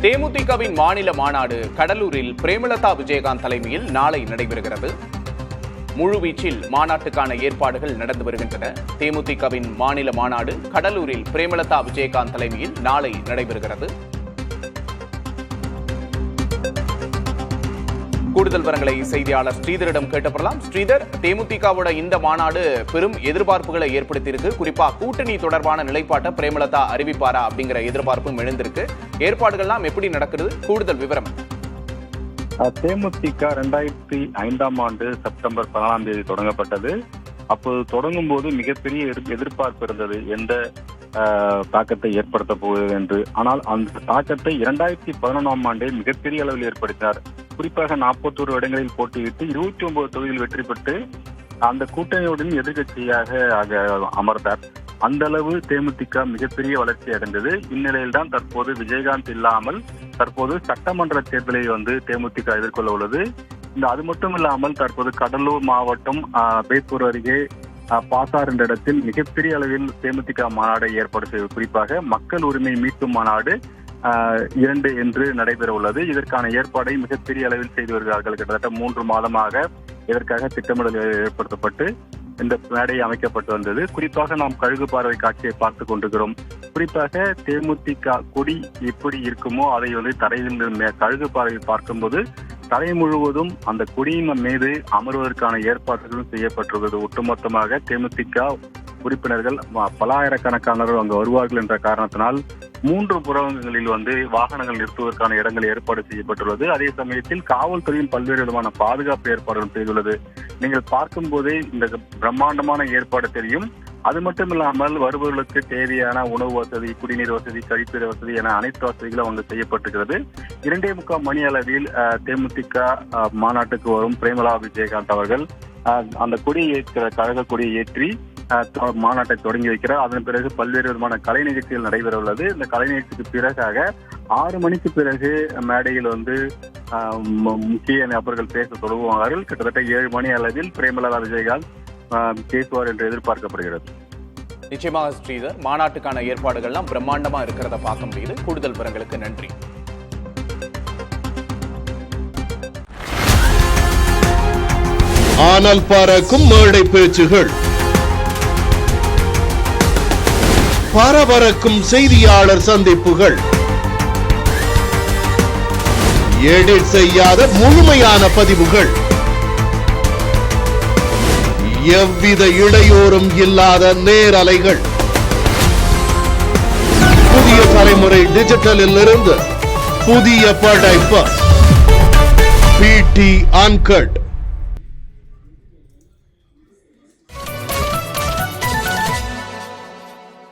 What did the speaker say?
தேமுதிகவின் மாநில மாநாடு கடலூரில் பிரேமலதா விஜயகாந்த் தலைமையில் நாளை நடைபெறுகிறது. முழுவீச்சில் மாநாட்டுக்கான ஏற்பாடுகள் நடந்து வருகின்றன. தேமுதிகவின் மாநில மாநாடு கடலூரில் பிரேமலதா விஜயகாந்த் தலைமையில் நாளை நடைபெறுகிறது. கூடுதல் விவரங்களை செய்தியாளர் ஸ்ரீதரிடம் கேட்டப்படலாம். ஸ்ரீதர், தேமுதிகவோட இந்த மாநாடு பெரும் எதிர்பார்ப்புகளை ஏற்படுத்தியிருக்கு. குறிப்பா கூட்டணி தொடர்பான நிலைப்பாட்டை பிரேமலதா அறிவிப்பாரா அப்படிங்கிற எதிர்பார்ப்பும் எழுந்திருக்கு. ஏற்பாடுகள்லாம் எப்படி நடக்கிறது? கூடுதல் விவரம். தேமுதிக 2005ஆம் ஆண்டு செப்டம்பர் 14ஆம் தேதி தொடங்கப்பட்டது. அப்போது தொடங்கும் போது மிகப்பெரிய எதிர்பார்ப்பு இருந்தது, எந்த தாக்கத்தை ஏற்படுத்த போகுது என்று. ஆனால் அந்த தாக்கத்தை 2011ஆம் ஆண்டே மிகப்பெரிய அளவில் ஏற்படுத்தினார். குறிப்பாக 41 இடங்களில் போட்டியிட்டு 29 தொகுதியில் வெற்றி பெற்று அந்த கூட்டணியுடன் எதிர்கட்சியாக அமர்ந்தார். அந்த அளவு தேமுதிக மிகப்பெரிய வளர்ச்சி அடைந்தது. இந்நிலையில்தான் தற்போது விஜயகாந்த் இல்லாமல் தற்போது சட்டமன்ற தேர்தலை தேமுதிக எதிர்கொள்ள உள்ளது. அது மட்டும் இல்லாமல் தற்போது கடலூர் மாவட்டம் பேப்பூர் அருகே பாசார் என்ற இடத்தில் மிகப்பெரிய அளவில் தேமுதிக மாநாடை ஏற்பாடு செய்வது. குறிப்பாக மக்கள் உரிமை மீட்பு மாநாடு 2 என்று நடைபெற உள்ளது. இதற்கான ஏற்பாடை மிகப்பெரிய அளவில் செய்து வருகிறார்கள். கிட்டத்தட்ட 3 மாதமாக இதற்காக திட்டமிடல் ஏற்படுத்தப்பட்டு இந்த மேடை அமைக்கப்பட்டு வந்தது. குறிப்பாக நாம் கழுகு பார்வை காட்சியை பார்த்துக் கொண்டிருக்கிறோம். குறிப்பாக தேமுதிக கொடி எப்படி இருக்குமோ அதை தரையில் கழுகு பார்வையில் பார்க்கும்போது தரை முழுவதும் அந்த கொடியின் மீது அமர்வதற்கான ஏற்பாடுகளும் செய்யப்பட்டுள்ளது. ஒட்டுமொத்தமாக தேமுதிக உறுப்பினர்கள் பல்லாயிரக்கணக்கானவர்கள் அங்கு வருவார்கள் என்ற காரணத்தினால் 3 புறங்களில் வாகனங்கள் நிறுத்துவதற்கான இடங்கள் ஏற்பாடு செய்யப்பட்டுள்ளது. அதே சமயத்தில் காவல்துறையின் பல்வேறு விதமான பாதுகாப்பு ஏற்பாடுகள் செய்துள்ளது. நீங்கள் பார்க்கும் போதே இந்த பிரம்மாண்டமான ஏற்பாடு தெரியும். அது மட்டும் இல்லாமல் வருபவர்களுக்கு தேவையான உணவு வசதி, குடிநீர் வசதி, கழிப்பிட வசதி என அனைத்து வசதிகளும் அங்கு செய்யப்பட்டிருக்கிறது. 2:45 மணி அளவில் தேமுதிக மாநாட்டுக்கு வரும் பிரேமலதா விஜயகாந்த் அவர்கள் அந்த கொடியை ஏற்கிற கழக கொடியை ஏற்றி மாநாட்டை தொடங்கி வைக்கிறார். அதன் பிறகு பல்வேறு விதமான கலை நிகழ்ச்சிகள் நடைபெற உள்ளது. இந்த கலை நிகழ்ச்சிக்கு பிறகாக 6 மணிக்கு பிறகு மேடையில் முக்கிய நபர்கள் பேச தொடங்குவார்கள். கிட்டத்தட்ட 7 மணி அளவில் பிரேமலதா விஜயகாந்த் பேசுவார் என்று எதிர்பார்க்கப்படுகிறது. நிச்சயமாக ஸ்ரீதர், மாநாட்டுக்கான ஏற்பாடுகள்லாம் பிரம்மாண்டமா இருக்கிறத பார்க்க முடியுது. கூடுதல் விவரங்களுக்கு நன்றி. ஆனால் பறக்கும் மேடை பேச்சுகள், பரபரக்கும் செய்தியாளர் சந்திப்புகள், எடிட் செய்யாத முழுமையான பதிவுகள், எவ்வித இடையூறும் இல்லாத நேரலைகள், புதிய தலைமுறை டிஜிட்டலில் இருந்து புதிய படைப்பு PT Uncut.